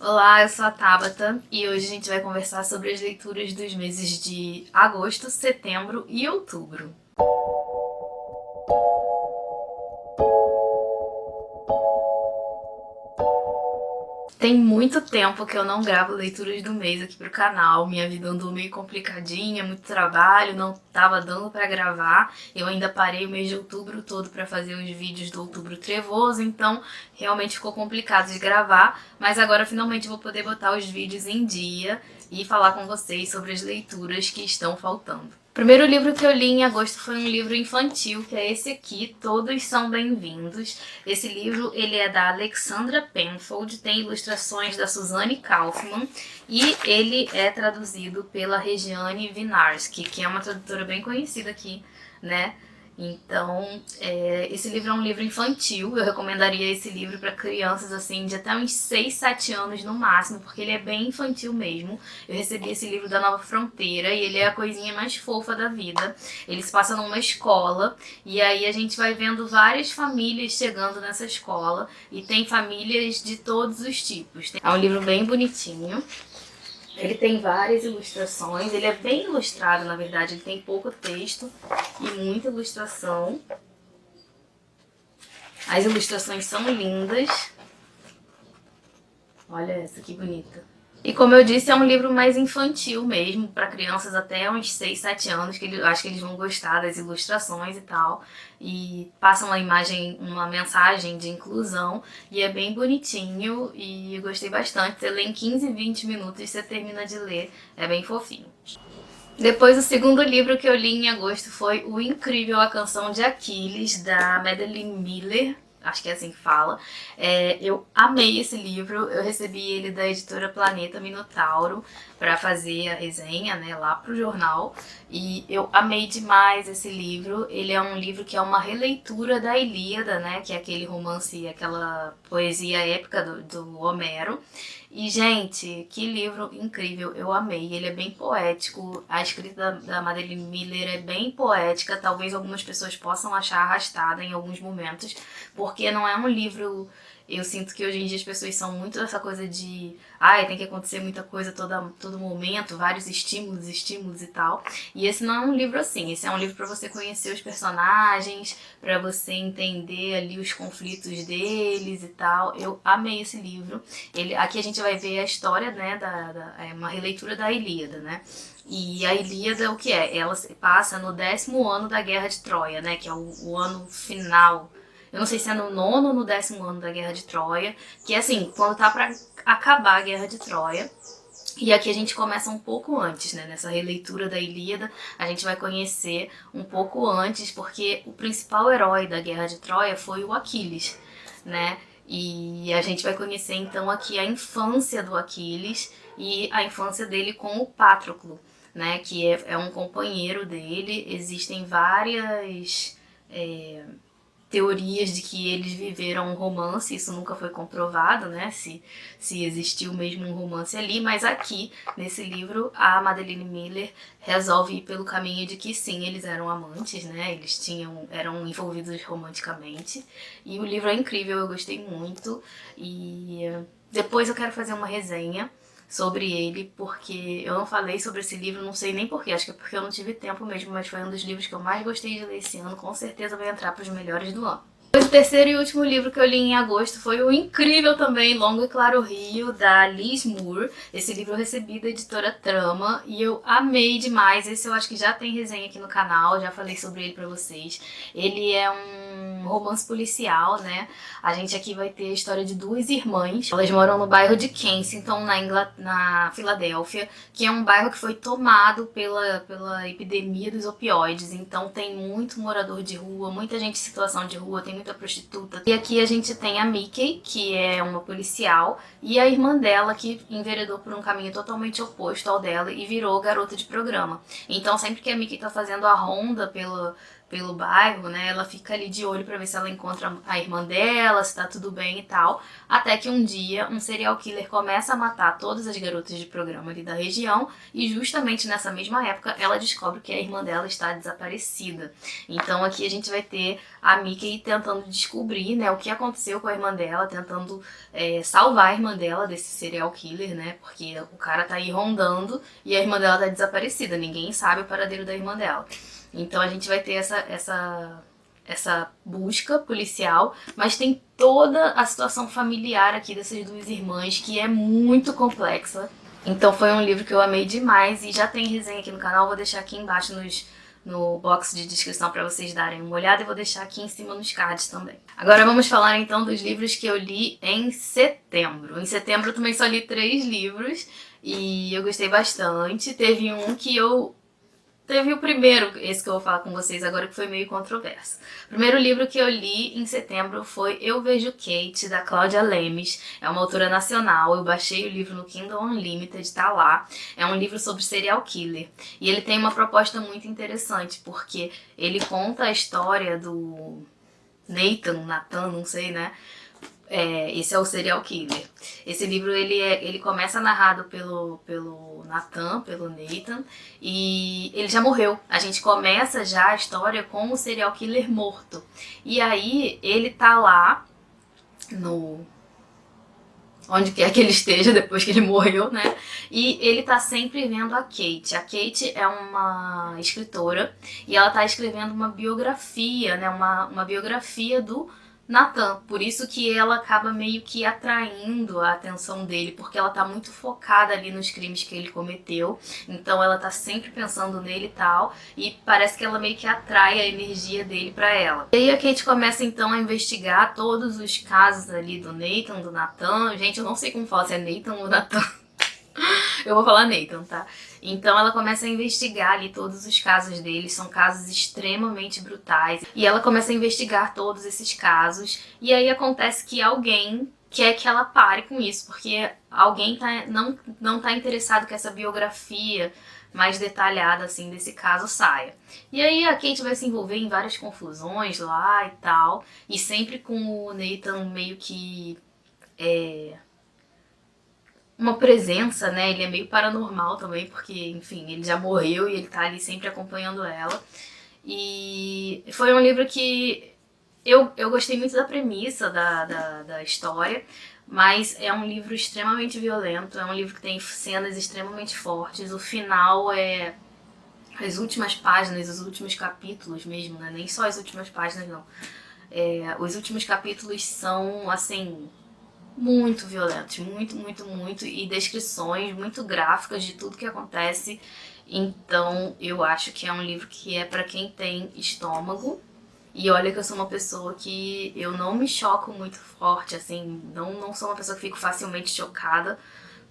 Olá, eu sou a Tabata e hoje a gente vai conversar sobre as leituras dos meses de agosto, setembro e outubro. Tem muito tempo que eu não gravo leituras do mês aqui pro canal. Minha vida andou meio complicadinha, muito trabalho, não tava dando pra gravar. Eu ainda parei o mês de outubro todo pra fazer os vídeos do Outubro Trevoso, então realmente ficou complicado de gravar. Mas agora finalmente vou poder botar os vídeos em dia e falar com vocês sobre as leituras que estão faltando. O primeiro livro que eu li em agosto foi um livro infantil, que é esse aqui, Todos São Bem-vindos. Esse livro ele é da Alexandra Penfold, tem ilustrações da Suzanne Kaufmann e ele é traduzido pela Regiane Winiarski, que é uma tradutora bem conhecida aqui, né? Então, esse livro é um livro infantil, eu recomendaria esse livro para crianças assim de até uns 6, 7 anos no máximo, porque ele é bem infantil mesmo. Eu recebi esse livro da Nova Fronteira e ele é a coisinha mais fofa da vida. Ele se passa numa escola e aí a gente vai vendo várias famílias chegando nessa escola e tem famílias de todos os tipos. É um livro bem bonitinho. Ele tem várias ilustrações, ele é bem ilustrado, na verdade, ele tem pouco texto e muita ilustração. As ilustrações são lindas. Olha essa que bonita. E como eu disse, é um livro mais infantil mesmo, para crianças até uns 6, 7 anos, que eu acho que eles vão gostar das ilustrações e tal. E passa uma mensagem de inclusão, e é bem bonitinho, e eu gostei bastante. Você lê em 15, 20 minutos e você termina de ler, é bem fofinho. Depois, o segundo livro que eu li em agosto foi O Incrível, a Canção de Aquiles, da Madeline Miller. Acho que é assim que fala. Eu amei esse livro, eu recebi ele da editora Planeta Minotauro para fazer a resenha, né, lá pro jornal. E eu amei demais esse livro. Ele é um livro que é uma releitura da Ilíada, né, que é aquele romance, aquela poesia épica do Homero. E, gente, que livro incrível, eu amei. Ele é bem poético, a escrita da Madeline Miller é bem poética, talvez algumas pessoas possam achar arrastada em alguns momentos, porque não é um livro... Eu sinto que hoje em dia as pessoas são muito dessa coisa de tem que acontecer muita coisa todo momento, vários estímulos e tal. E esse não é um livro assim, esse é um livro para você conhecer os personagens, para você entender ali os conflitos deles e tal. Eu amei esse livro. Aqui a gente vai ver a história, né, é uma releitura da Ilíada, né? E a Ilíada, o que é? Ela se passa no 10º ano da Guerra de Troia, né? Que é o ano final. Eu não sei se é no 9º ou no 10º ano da Guerra de Troia, que é assim, quando tá pra acabar a Guerra de Troia. E aqui a gente começa um pouco antes, né? Nessa releitura da Ilíada, a gente vai conhecer um pouco antes, porque o principal herói da Guerra de Troia foi o Aquiles, né? E a gente vai conhecer então aqui a infância do Aquiles e a infância dele com o Patroclo, né? Que é um companheiro dele. Existem várias teorias de que eles viveram um romance, isso nunca foi comprovado, né, se existiu mesmo um romance ali, mas aqui, nesse livro, a Madeline Miller resolve ir pelo caminho de que sim, eles eram amantes, né, eram envolvidos romanticamente, e o livro é incrível, eu gostei muito, e depois eu quero fazer uma resenha sobre ele, porque eu não falei sobre esse livro, não sei nem porquê, acho que é porque eu não tive tempo mesmo, mas foi um dos livros que eu mais gostei de ler esse ano, com certeza vai entrar para os melhores do ano. Depois, o terceiro e último livro que eu li em agosto foi o incrível também Longo e Claro Rio, da Liz Moore. Esse livro eu recebi da editora Trama e eu amei demais. Esse eu acho que já tem resenha aqui no canal, já falei sobre ele pra vocês. Ele é um romance policial, né? A gente aqui vai ter a história de duas irmãs. Elas moram no bairro de Kensington, na Filadélfia, que é um bairro que foi tomado pela epidemia dos opioides. Então tem muito morador de rua, muita gente em situação de rua, tem muita prostituta. E aqui a gente tem a Mickey, que é uma policial, e a irmã dela, que enveredou por um caminho totalmente oposto ao dela e virou garota de programa. Então sempre que a Mickey tá fazendo a ronda pelo bairro, né, ela fica ali de olho pra ver se ela encontra a irmã dela, se tá tudo bem e tal, até que um dia um serial killer começa a matar todas as garotas de programa ali da região e justamente nessa mesma época ela descobre que a irmã dela está desaparecida. Então aqui a gente vai ter a Mickey tentando descobrir, né, o que aconteceu com a irmã dela, tentando salvar a irmã dela desse serial killer, né, porque o cara tá aí rondando e a irmã dela tá desaparecida, ninguém sabe o paradeiro da irmã dela. Então a gente vai ter essa busca policial, mas tem toda a situação familiar aqui dessas duas irmãs que é muito complexa. Então foi um livro que eu amei demais e já tem resenha aqui no canal, vou deixar aqui embaixo no box de descrição para vocês darem uma olhada e vou deixar aqui em cima nos cards também. Agora vamos falar então dos livros que eu li em setembro. Em setembro eu também só li 3 livros e eu gostei bastante. Teve o primeiro, esse que eu vou falar com vocês agora, que foi meio controverso. O primeiro livro que eu li em setembro foi Eu Vejo Kate, da Cláudia Lemes. É uma autora nacional, eu baixei o livro no Kindle Unlimited, tá lá. É um livro sobre serial killer. E ele tem uma proposta muito interessante, porque ele conta a história do Nathan, não sei, né? Esse é o serial killer. Esse livro ele começa narrado pelo Nathan, pelo Nathan, e ele já morreu. A gente começa já a história com o serial killer morto. E aí ele tá lá onde quer que ele esteja depois que ele morreu, né? E ele tá sempre vendo a Kate. A Kate é uma escritora e ela tá escrevendo uma biografia, né? Uma biografia do Nathan, por isso que ela acaba meio que atraindo a atenção dele, porque ela tá muito focada ali nos crimes que ele cometeu, então ela tá sempre pensando nele e tal, e parece que ela meio que atrai a energia dele pra ela. E aí a Kate começa então a investigar todos os casos ali do Nathan, do Nathan, gente, eu não sei como fala, se é Nathan ou Nathan. Eu vou falar Nathan, tá? Então ela começa a investigar ali todos os casos dele, são casos extremamente brutais. E ela começa a investigar todos esses casos, e aí acontece que alguém quer que ela pare com isso, porque alguém não tá interessado que essa biografia mais detalhada assim desse caso saia. E aí a Kate vai se envolver em várias confusões lá e tal, e sempre com o Nathan meio que uma presença, né? Ele é meio paranormal também, porque, enfim, ele já morreu e ele tá ali sempre acompanhando ela. E foi um livro que eu gostei muito da premissa da história, mas é um livro extremamente violento, é um livro que tem cenas extremamente fortes. O final é as últimas páginas, os últimos capítulos mesmo, né? Nem só as últimas páginas, não. Os últimos capítulos são, assim, muito violentos, muito, e descrições muito gráficas de tudo que acontece. Então eu acho que é um livro que é pra quem tem estômago. E olha que eu sou uma pessoa que eu não me choco muito forte, assim, não sou uma pessoa que fico facilmente chocada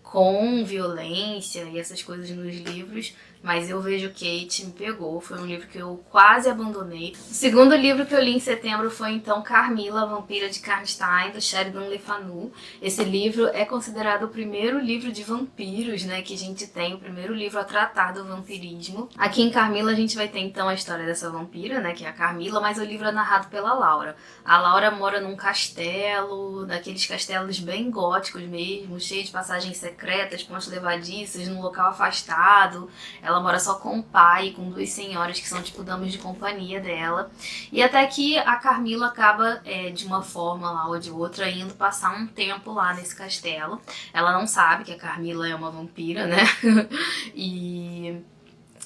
com violência e essas coisas nos livros, mas Eu Vejo Kate me pegou, foi um livro que eu quase abandonei. O segundo livro que eu li em setembro foi então Carmila, a Vampira de Karnstein, do Sheridan Le Fanu. Esse livro é considerado o primeiro livro de vampiros, né, que a gente tem, o primeiro livro a tratar do vampirismo. Aqui em Carmila a gente vai ter então a história dessa vampira, né, que é a Carmila, mas o livro é narrado pela Laura. A Laura mora num castelo, daqueles castelos bem góticos mesmo, cheio de passagens secretas, pontes levadiças, num local afastado. Ela mora só com o pai e com 2 senhoras que são tipo damas de companhia dela. E até que a Carmila acaba, de uma forma lá ou de outra, indo passar um tempo lá nesse castelo. Ela não sabe que a Carmila é uma vampira, né? E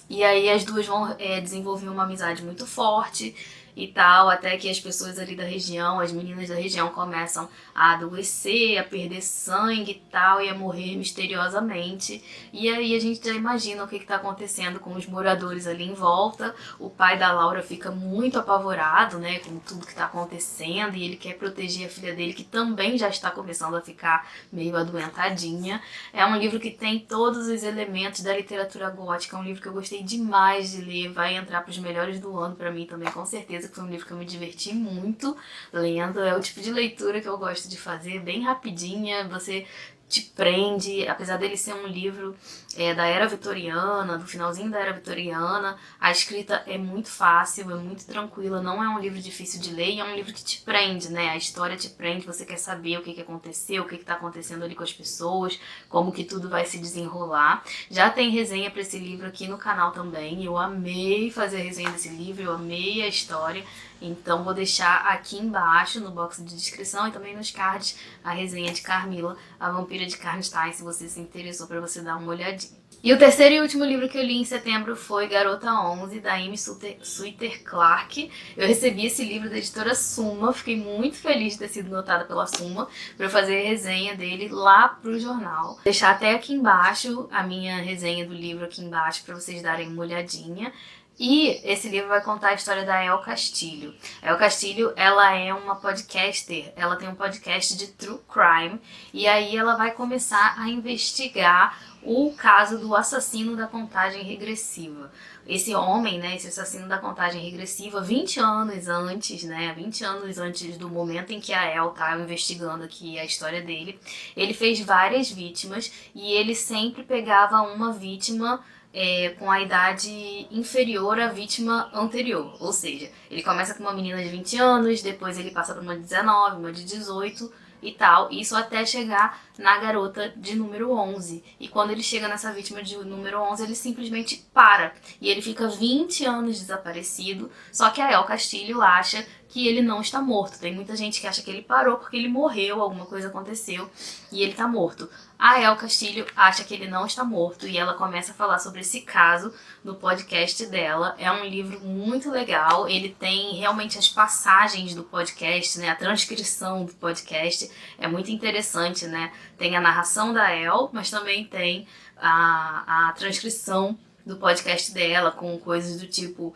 aí as duas vão desenvolver uma amizade muito forte e tal, até que as pessoas ali da região, as meninas da região começam a adoecer, a perder sangue e tal, e a morrer misteriosamente. E aí a gente já imagina o que tá acontecendo com os moradores ali em volta. O pai da Laura fica muito apavorado, né, com tudo que tá acontecendo, e ele quer proteger a filha dele, que também já está começando a ficar meio adoentadinha. É um livro que tem todos os elementos da literatura gótica, é um livro que eu gostei demais de ler, vai entrar pros melhores do ano pra mim também, com certeza, que foi um livro que eu me diverti muito lendo. É o tipo de leitura que eu gosto de fazer, bem rapidinha, você te prende, apesar dele ser um livro da era vitoriana, do finalzinho da era vitoriana, a escrita é muito fácil, é muito tranquila, não é um livro difícil de ler e é um livro que te prende, né? A história te prende, você quer saber o que aconteceu, o que tá acontecendo ali com as pessoas, como que tudo vai se desenrolar. Já tem resenha para esse livro aqui no canal também, eu amei fazer a resenha desse livro, eu amei a história, então vou deixar aqui embaixo no box de descrição e também nos cards a resenha de Carmila, a Vampira de Karnstein, se você se interessou, para você dar uma olhadinha. E o terceiro e último livro que eu li em setembro foi Garota 11, da Amy Suiter Clark. Eu recebi esse livro da editora Suma, fiquei muito feliz de ter sido notada pela Suma para fazer a resenha dele lá pro jornal. Vou deixar até aqui embaixo a minha resenha do livro aqui embaixo para vocês darem uma olhadinha. E esse livro vai contar a história da El Castillo. A El Castillo, ela é uma podcaster, ela tem um podcast de true crime, e aí ela vai começar a investigar o caso do assassino da contagem regressiva. Esse homem, né, esse assassino da contagem regressiva, 20 anos antes, né, 20 anos antes do momento em que a El tá investigando aqui a história dele, ele fez várias vítimas e ele sempre pegava uma vítima com a idade inferior à vítima anterior. Ou seja, ele começa com uma menina de 20 anos, depois ele passa para uma de 19, uma de 18 e tal, isso até chegar na garota de número 11. E quando ele chega nessa vítima de número 11, ele simplesmente para. E ele fica 20 anos desaparecido, só que a El Castillo acha que ele não está morto. Tem muita gente que acha que ele parou porque ele morreu, alguma coisa aconteceu e ele está morto. A El Castillo acha que ele não está morto e ela começa a falar sobre esse caso no podcast dela. É um livro muito legal, ele tem realmente as passagens do podcast, né, a transcrição do podcast, é muito interessante, né? Tem a narração da El, mas também tem a transcrição do podcast dela com coisas do tipo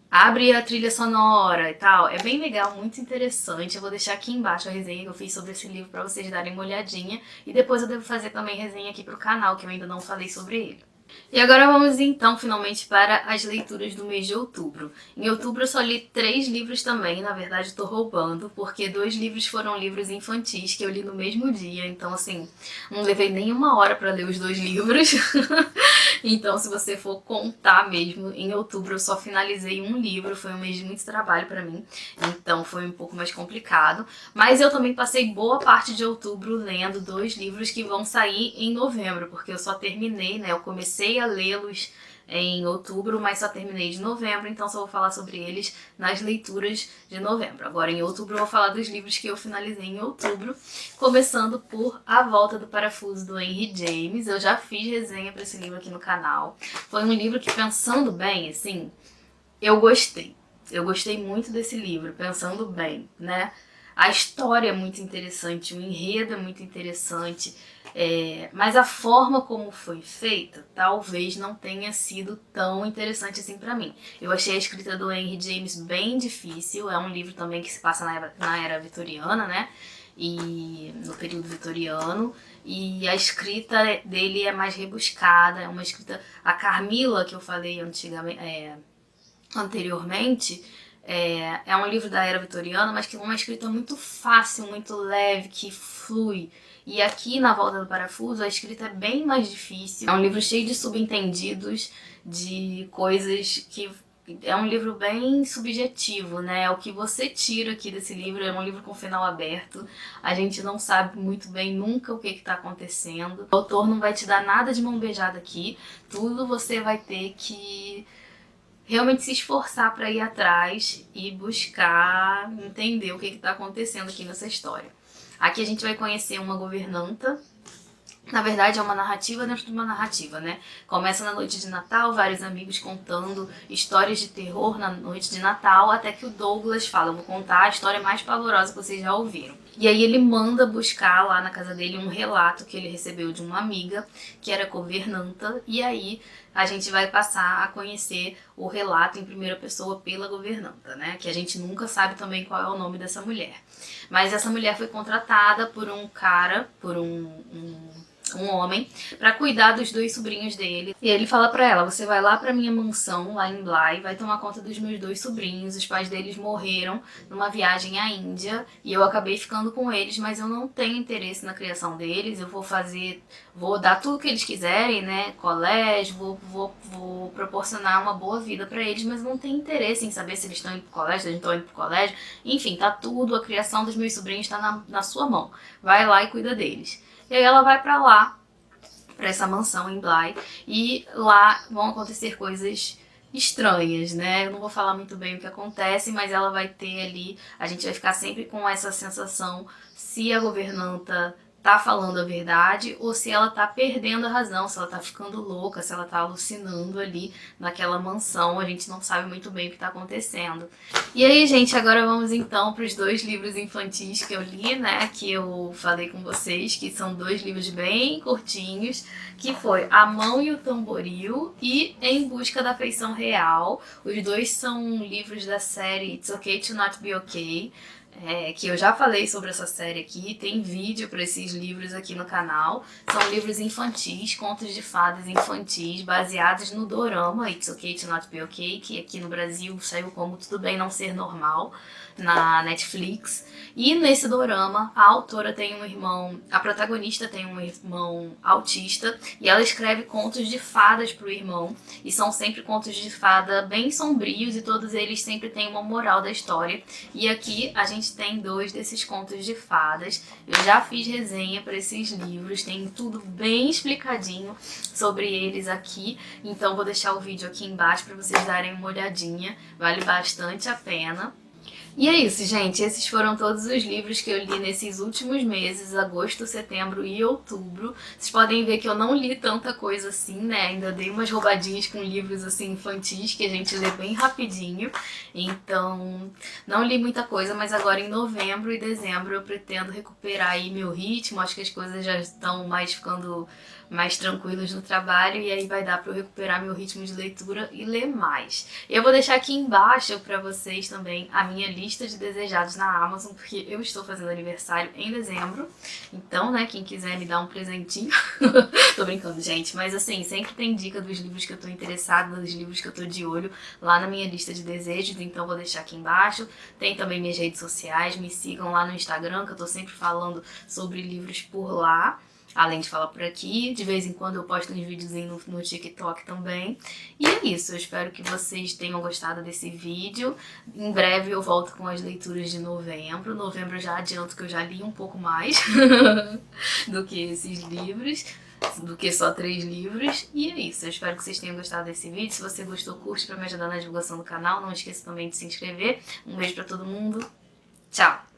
abre a trilha sonora e tal. É bem legal, muito interessante. Eu vou deixar aqui embaixo a resenha que eu fiz sobre esse livro pra vocês darem uma olhadinha. E depois eu devo fazer também resenha aqui pro canal, que eu ainda não falei sobre ele. E agora vamos então finalmente para as leituras do mês de outubro. Em outubro eu só li 3 livros também, na verdade estou roubando, porque 2 livros foram livros infantis que eu li no mesmo dia, então assim, não levei nem uma hora para ler os 2 livros. Então se você for contar mesmo, em outubro eu só finalizei um livro, foi um mês de muito trabalho para mim, então foi um pouco mais complicado. Mas eu também passei boa parte de outubro lendo 2 livros que vão sair em novembro, porque eu só terminei, né, eu comecei a lê-los em outubro, mas só terminei de novembro, então só vou falar sobre eles nas leituras de novembro. Agora em outubro eu vou falar dos livros que eu finalizei em outubro, começando por A Volta do Parafuso, do Henry James. Eu já fiz resenha para esse livro aqui no canal. Foi um livro que, pensando bem, assim, eu gostei. Eu gostei muito desse livro, pensando bem, né? A história é muito interessante, o enredo é muito interessante, mas a forma como foi feita talvez não tenha sido tão interessante assim pra mim. Eu achei a escrita do Henry James bem difícil, é um livro também que se passa na era vitoriana, né? E no período vitoriano, e a escrita dele é mais rebuscada, é uma escrita... A Carmila, que eu falei anteriormente, é um livro da era vitoriana, mas que é uma escrita muito fácil, muito leve, que flui. E aqui na Volta do Parafuso a escrita é bem mais difícil. É um livro cheio de subentendidos, de coisas que... É um livro bem subjetivo, né? O que você tira aqui desse livro é um livro com final aberto. A gente não sabe muito bem nunca o que está acontecendo. O autor não vai te dar nada de mão beijada aqui. Tudo você vai ter que realmente se esforçar para ir atrás e buscar entender o que está acontecendo aqui nessa história. Aqui a gente vai conhecer uma governanta. Na verdade é uma narrativa dentro de uma narrativa, né? Começa na noite de Natal, vários amigos contando histórias de terror na noite de Natal, até que o Douglas fala, eu vou contar a história mais pavorosa que vocês já ouviram. E aí ele manda buscar lá na casa dele um relato que ele recebeu de uma amiga, que era governanta, e aí a gente vai passar a conhecer o relato em primeira pessoa pela governanta, né? Que a gente nunca sabe também qual é o nome dessa mulher. Mas essa mulher foi contratada por um cara, por um um homem, pra cuidar dos 2 sobrinhos dele. E ele fala pra ela: você vai lá pra minha mansão, lá em Bly, vai tomar conta dos meus 2 sobrinhos. Os pais deles morreram numa viagem à Índia e eu acabei ficando com eles, mas eu não tenho interesse na criação deles. Eu vou dar tudo que eles quiserem, né? Colégio, vou proporcionar uma boa vida pra eles, mas não tenho interesse em saber se eles estão indo pro colégio, se eles não estão indo pro colégio. Enfim, tá tudo, a criação dos meus sobrinhos tá na sua mão. Vai lá e cuida deles. E aí ela vai pra lá, pra essa mansão em Bly, e lá vão acontecer coisas estranhas, né? Eu não vou falar muito bem o que acontece, mas ela vai ter ali, a gente vai ficar sempre com essa sensação se a governanta tá falando a verdade ou se ela tá perdendo a razão, se ela tá ficando louca, se ela tá alucinando ali naquela mansão. A gente não sabe muito bem o que tá acontecendo. E aí, gente, agora vamos então para os 2 livros infantis que eu li, né? Que eu falei com vocês, que são 2 livros bem curtinhos, que foi A Mão e o Tamboril e Em Busca da Afeição Real. Os 2 são livros da série It's Okay to Not Be Okay. Que eu já falei sobre essa série aqui, tem vídeo para esses livros aqui no canal. São livros infantis, contos de fadas infantis, baseados no dorama It's Okay to Not Be Okay, que aqui no Brasil saiu como Tudo Bem Não Ser Normal, na Netflix. E nesse dorama, a autora tem um irmão, a protagonista tem um irmão autista, e ela escreve contos de fadas pro irmão, e são sempre contos de fada bem sombrios, e todos eles sempre têm uma moral da história. E aqui a gente tem 2 desses contos de fadas. Eu já fiz resenha para esses livros, tem tudo bem explicadinho sobre eles aqui, então vou deixar o vídeo aqui embaixo para vocês darem uma olhadinha, vale bastante a pena. E é isso, gente. Esses foram todos os livros que eu li nesses últimos meses, agosto, setembro e outubro. Vocês podem ver que eu não li tanta coisa assim, né? Ainda dei umas roubadinhas com livros assim infantis que a gente lê bem rapidinho. Então, não li muita coisa, mas agora em novembro e dezembro eu pretendo recuperar aí meu ritmo. Acho que as coisas já estão ficando mais tranquilas no trabalho e aí vai dar para eu recuperar meu ritmo de leitura e ler mais. Eu vou deixar aqui embaixo para vocês também a minha lista de desejados na Amazon, porque eu estou fazendo aniversário em dezembro. Então, né, quem quiser me dar um presentinho, tô brincando, gente, mas assim, sempre tem dica dos livros que eu tô interessada, dos livros que eu tô de olho lá na minha lista de desejos, então vou deixar aqui embaixo. Tem também minhas redes sociais, me sigam lá no Instagram, que eu tô sempre falando sobre livros por lá. Além de falar por aqui, de vez em quando eu posto uns videozinhos no TikTok também. E é isso, eu espero que vocês tenham gostado desse vídeo. Em breve eu volto com as leituras de novembro. Novembro eu já adianto que eu já li um pouco mais do que esses livros, do que só 3 livros. E é isso, eu espero que vocês tenham gostado desse vídeo. Se você gostou, curte pra me ajudar na divulgação do canal. Não esqueça também de se inscrever. Um beijo pra todo mundo. Tchau!